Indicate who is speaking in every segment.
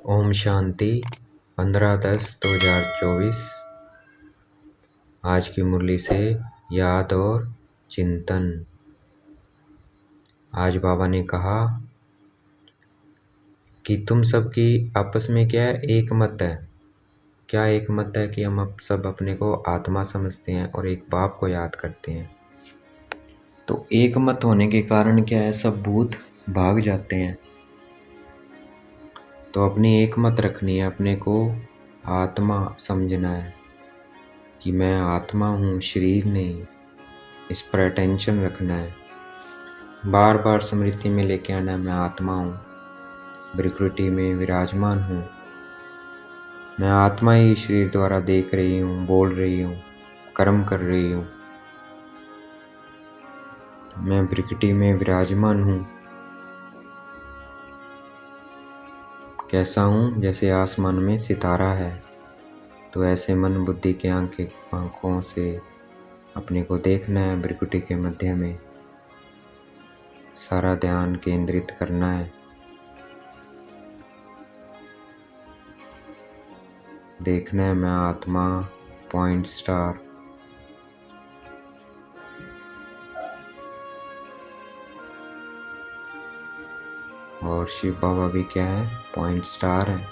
Speaker 1: ओम शांति 15/10/2024। आज की मुरली से याद और चिंतन। आज बाबा ने कहा कि तुम सबकी आपस में क्या है, एक मत है। क्या एक मत है कि हम सब अपने को आत्मा समझते हैं और एक बाप को याद करते हैं। तो एक मत होने के कारण क्या है, सब भूत भाग जाते हैं। तो अपनी एक मत रखनी है, अपने को आत्मा समझना है कि मैं आत्मा हूँ, शरीर नहीं। इस पर अटेंशन रखना है, बार बार स्मृति में लेके आना है, मैं आत्मा हूँ, प्रकृति में विराजमान हूँ। मैं आत्मा ही शरीर द्वारा देख रही हूँ, बोल रही हूँ, कर्म कर रही हूँ। मैं प्रकृति में विराजमान हूँ। कैसा हूँ? जैसे आसमान में सितारा है। तो ऐसे मन बुद्धि के आंखों से अपने को देखना है। प्रकृति के मध्य में सारा ध्यान केंद्रित करना है। देखना है मैं आत्मा, पॉइंट स्टार। और शिव बाबा भी क्या है, पॉइंट स्टार है।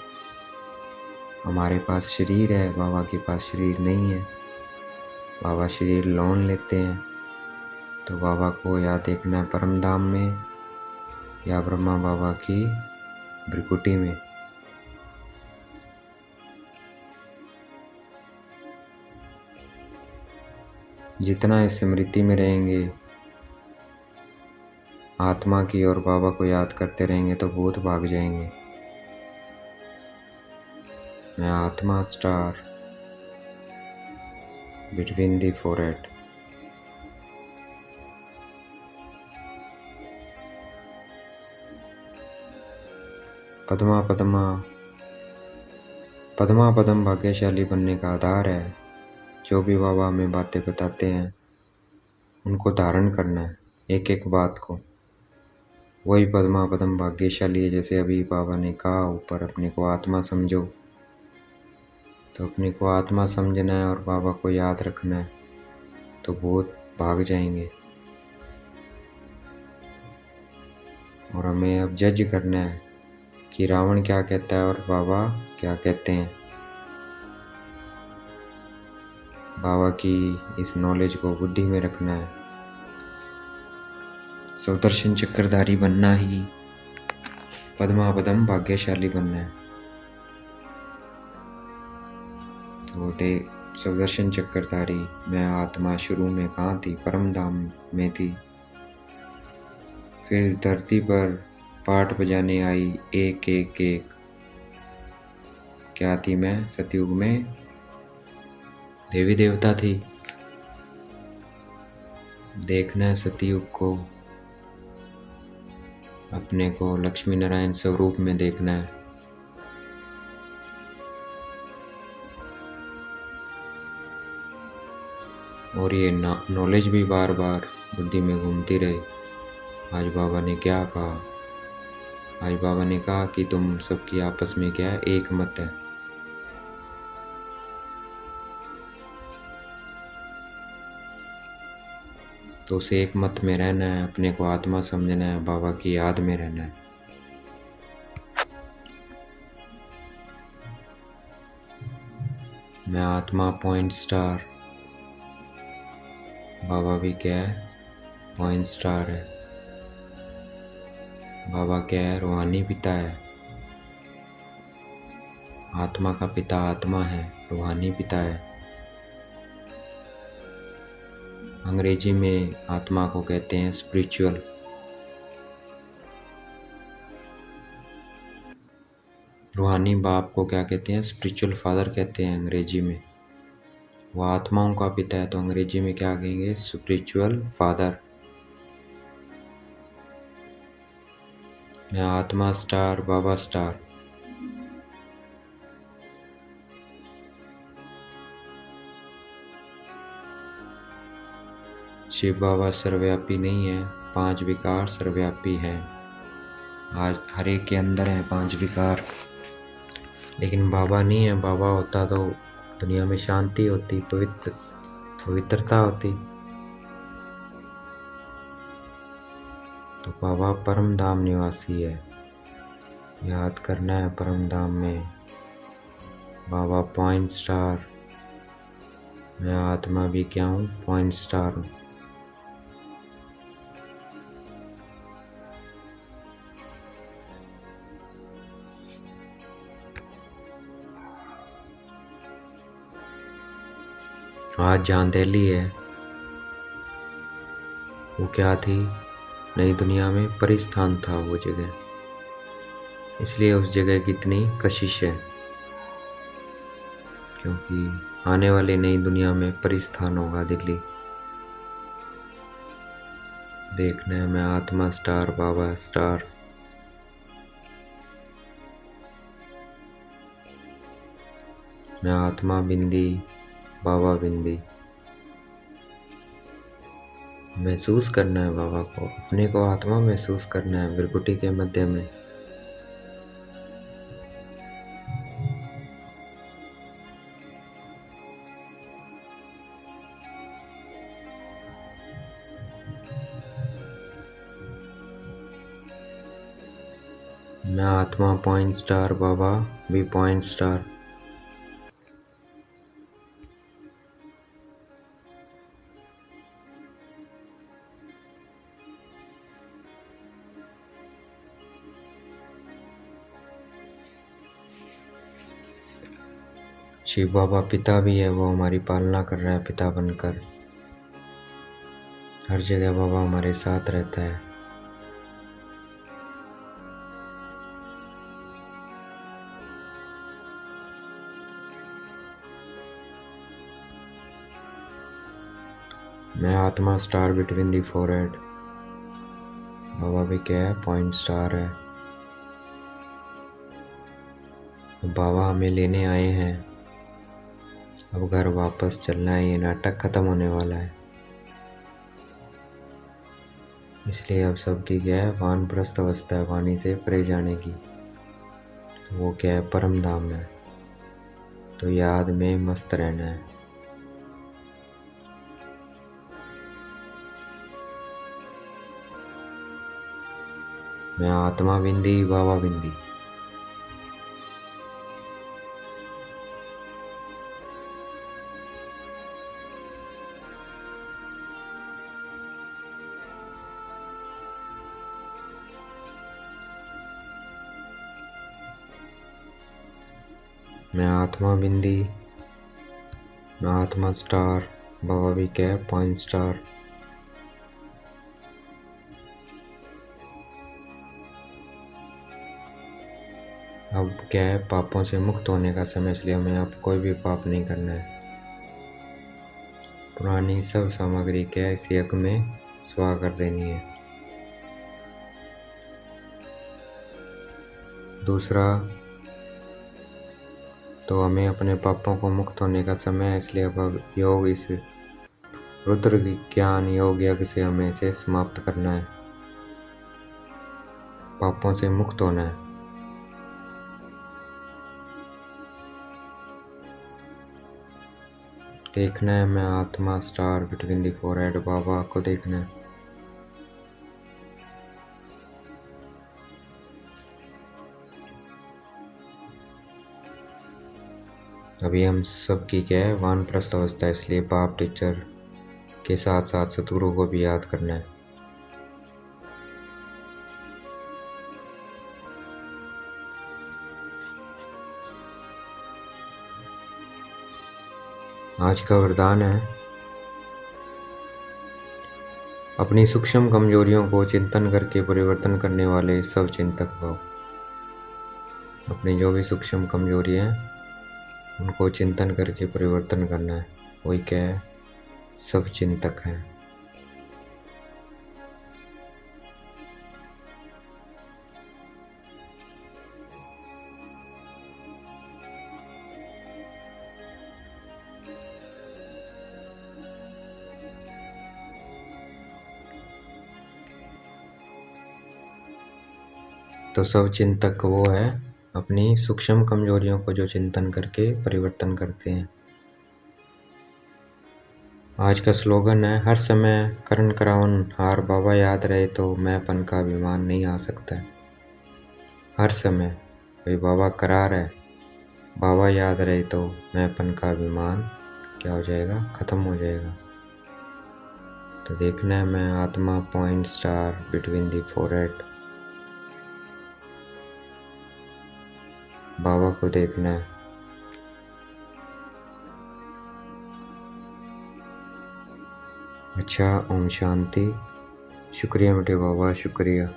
Speaker 1: हमारे पास शरीर है, बाबा के पास शरीर नहीं है। बाबा शरीर लोन लेते हैं। तो बाबा को या देखना है परम धाम में या ब्रह्मा बाबा की भ्रिकुटी में। जितना इस स्मृति में रहेंगे, आत्मा की और बाबा को याद करते रहेंगे तो भूत भाग जाएंगे। मैं आत्मा स्टार बिटवीन दी फोरहेड। पद्मा पद्मा पद्मा पद्म भाग्यशाली बनने का आधार है। जो भी बाबा हमें बातें बताते हैं उनको धारण करना है, एक एक बात को। वही पद्मा पद्म भाग्यशाली है। जैसे अभी बाबा ने कहा ऊपर, अपने को आत्मा समझो। तो अपने को आत्मा समझना है और बाबा को याद रखना है, तो भूत भाग जाएंगे। और हमें अब जज करना है कि रावण क्या कहता है और बाबा क्या कहते हैं। बाबा की इस नॉलेज को बुद्धि में रखना है। सुदर्शन चक्रधारी बनना ही पद्मा पद्म भाग्यशाली बनना है। तो देख, सुदर्शन चक्रधारी, मैं आत्मा शुरू में कहाँ थी? परम धाम में थी। फिर इस धरती पर पाठ बजाने आई एक एक एक। क्या थी मैं? सतयुग में देवी देवता थी। देखना है सतयुग को, अपने को लक्ष्मी नारायण स्वरूप में देखना है। और ये नॉलेज भी बार बार बुद्धि में घूमती रहे। आज बाबा ने क्या कहा? आज बाबा ने कहा कि तुम सबकी आपस में क्या है, एक मत है। तो उस एक मत में रहना है, अपने को आत्मा समझना है, बाबा की याद में रहना है। मैं आत्मा, पॉइंट स्टार। बाबा भी क्या है, पॉइंट स्टार है। बाबा क्या है, रूहानी पिता है। आत्मा का पिता आत्मा है, रूहानी पिता है। अंग्रेजी में आत्मा को कहते हैं स्पिरिचुअल। रूहानी बाप को क्या कहते हैं? स्पिरिचुअल फादर कहते हैं अंग्रेजी में। वो आत्माओं का पिता है, तो अंग्रेजी में क्या कहेंगे? Spiritual father. मैं आत्मा स्टार, बाबा स्टार। शिव बाबा सर्वव्यापी नहीं है, 5 विकार सर्वव्यापी हैं। आज हर एक के अंदर हैं 5 विकार। लेकिन बाबा नहीं है। बाबा होता तो दुनिया में शांति होती, पवित्रता होती। तो बाबा परम धाम निवासी है। याद करना है परम धाम में बाबा पॉइंट स्टार। मैं आत्मा भी क्या हूँ? पॉइंट स्टार हूँ। आज जहाँ दिल्ली है वो क्या थी? नई दुनिया में परिस्थान था वो जगह, इसलिए उस जगह की इतनी कशिश है, क्योंकि आने वाली नई दुनिया में परिस्थान होगा दिल्ली। देखना है मैं आत्मा स्टार, बाबा स्टार। मैं आत्मा बिंदी, बाबा बिंदी। महसूस करना है बाबा को, अपने को आत्मा महसूस करना है भ्रिकुटी के मध्य में। मैं आत्मा पॉइंट स्टार, बाबा भी पॉइंट स्टार। शिव बाबा पिता भी है, वो हमारी पालना कर रहा है पिता बनकर। हर जगह बाबा हमारे साथ रहता है। मैं आत्मा स्टार बिटवीन दी फोरहेड। बाबा भी क्या है? पॉइंट स्टार है। अब बाबा हमें लेने आए हैं, अब घर वापस चलना है। ये नाटक खत्म होने वाला है, इसलिए अब सबकी क्या है? वानप्रस्थ अवस्था है, वाणी से परे जाने की। तो वो क्या है? परम धाम है। तो याद में मस्त रहना है। मैं आत्मा बिंदी, बाबा बिंदी। मैं आत्मा बिंदी, मैं आत्मा स्टार, बाबा भी क्या है? Point star. अब क्या है? पापों से मुक्त होने का समय, इसलिए हमें अब कोई भी पाप नहीं करना है। पुरानी सब सामग्री क्या है? इस यज्ञ में स्वाहा कर देनी है। दूसरा, तो हमें अपने पापों को मुक्त होने का समय है, इसलिए अब योग, इस रुद्र ज्ञान योग यज्ञ से हमें इसे समाप्त करना है। पापों से मुक्त होना है। देखना है मैं आत्मा स्टार बिटवीन दी फोरहेड। बाबा को देखना है। अभी हम सबकी क्या है? वानप्रस्थ अवस्था है, इसलिए बाप टीचर के साथ साथ सतगुरु को भी याद करना है। आज का वरदान है, अपनी सूक्ष्म कमजोरियों को चिंतन करके परिवर्तन करने वाले सब चिंतक भव। अपनी जो भी सूक्ष्म कमजोरी है उनको चिंतन करके परिवर्तन करना है। वही क्या है? सब चिंतक हैं। तो सब चिंतक वो है अपनी सूक्ष्म कमजोरियों को जो चिंतन करके परिवर्तन करते हैं। आज का स्लोगन है, हर समय करण करावन हार, बाबा याद रहे तो मैंपन का अभिमान नहीं आ सकता है। हर समय भाई बाबा करा रहे, बाबा याद रहे तो मैंपन का अभिमान क्या हो जाएगा, खत्म हो जाएगा। तो देखना है मैं आत्मा point star between the forehead, बाबा को देखना है। अच्छा, ओम शांति। शुक्रिया बेटे बाबा, शुक्रिया।